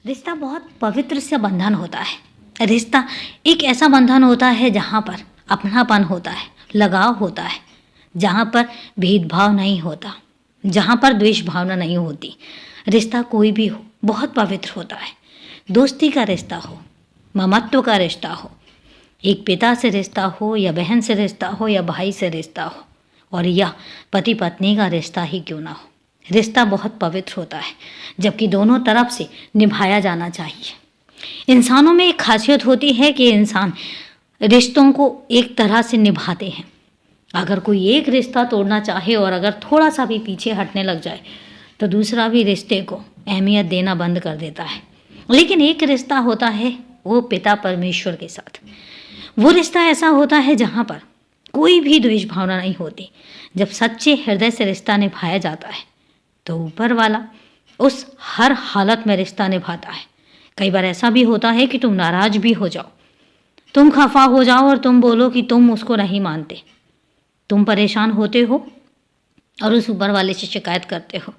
रिश्ता बहुत पवित्र सा बंधन होता है। रिश्ता एक ऐसा बंधन होता है जहाँ पर अपनापन होता है, लगाव होता है, जहाँ पर भेदभाव नहीं होता, जहाँ पर द्वेष भावना नहीं होती। रिश्ता कोई भी हो बहुत पवित्र होता है। दोस्ती का रिश्ता हो, ममत्व का रिश्ता हो, एक पिता से रिश्ता हो या बहन से रिश्ता हो या भाई से रिश्ता हो, और या पति पत्नी का रिश्ता ही क्यों ना हो, रिश्ता बहुत पवित्र होता है, जबकि दोनों तरफ से निभाया जाना चाहिए। इंसानों में एक खासियत होती है कि इंसान रिश्तों को एक तरह से निभाते हैं। अगर कोई एक रिश्ता तोड़ना चाहे और अगर थोड़ा सा भी पीछे हटने लग जाए तो दूसरा भी रिश्ते को अहमियत देना बंद कर देता है। लेकिन एक रिश्ता होता है वो पिता परमेश्वर के साथ। वो रिश्ता ऐसा होता है जहाँ पर कोई भी द्वेष भावना नहीं होती। जब सच्चे हृदय से रिश्ता निभाया जाता है तो ऊपर वाला उस हर हालत में रिश्ता निभाता है। कई बार ऐसा भी होता है कि तुम नाराज भी हो जाओ, तुम खफा हो जाओ और तुम बोलो कि तुम उसको नहीं मानते, तुम परेशान होते हो और उस ऊपर वाले से शिकायत करते हो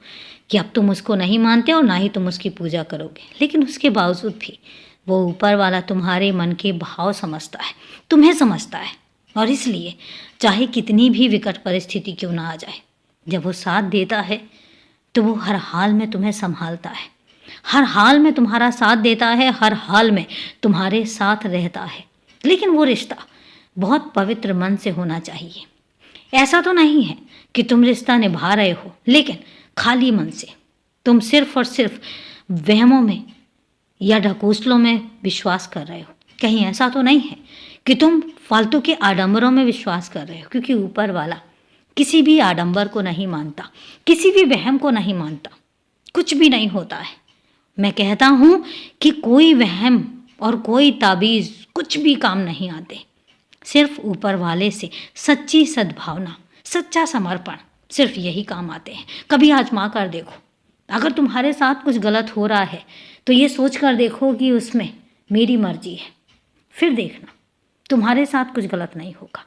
कि अब तुम उसको नहीं मानते और ना ही तुम उसकी पूजा करोगे। लेकिन उसके बावजूद भी वो ऊपर वाला तुम्हारे मन के भाव समझता है, तुम्हें समझता है, और इसलिए चाहे कितनी भी विकट परिस्थिति क्यों ना आ जाए, जब वो साथ देता है तो वो हर हाल में तुम्हें संभालता है, हर हाल में तुम्हारा साथ देता है, हर हाल में तुम्हारे साथ रहता है। लेकिन वो रिश्ता बहुत पवित्र मन से होना चाहिए। ऐसा तो नहीं है कि तुम रिश्ता निभा रहे हो लेकिन खाली मन से, तुम सिर्फ और सिर्फ वहमों में या ढकोसलों में विश्वास कर रहे हो। कहीं ऐसा तो नहीं है कि तुम फालतू के आडंबरों में विश्वास कर रहे हो, क्योंकि ऊपर वाला किसी भी आडंबर को नहीं मानता, किसी भी वहम को नहीं मानता, कुछ भी नहीं होता है। मैं कहता हूँ कि कोई वहम और कोई ताबीज़ कुछ भी काम नहीं आते। सिर्फ ऊपर वाले से सच्ची सद्भावना, सच्चा समर्पण, सिर्फ यही काम आते हैं। कभी आजमा कर देखो, अगर तुम्हारे साथ कुछ गलत हो रहा है तो ये सोच कर देखो कि उसमें मेरी मर्जी है, फिर देखना तुम्हारे साथ कुछ गलत नहीं होगा।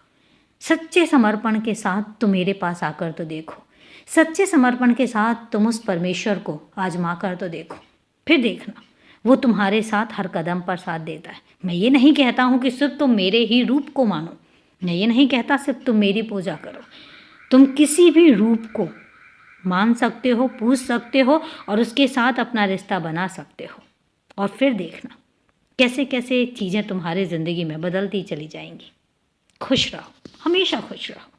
सच्चे समर्पण के साथ तुम मेरे पास आकर तो देखो, सच्चे समर्पण के साथ तुम उस परमेश्वर को आजमा कर तो देखो, फिर देखना वो तुम्हारे साथ हर कदम पर साथ देता है। मैं ये नहीं कहता हूँ कि सिर्फ तुम मेरे ही रूप को मानो, मैं ये नहीं कहता सिर्फ तुम मेरी पूजा करो। तुम किसी भी रूप को मान सकते हो, पूज सकते हो और उसके साथ अपना रिश्ता बना सकते हो, और फिर देखना कैसे कैसे चीज़ें तुम्हारी ज़िंदगी में बदलती चली जाएंगी। खुश रहो, हमेशा खुश रहो।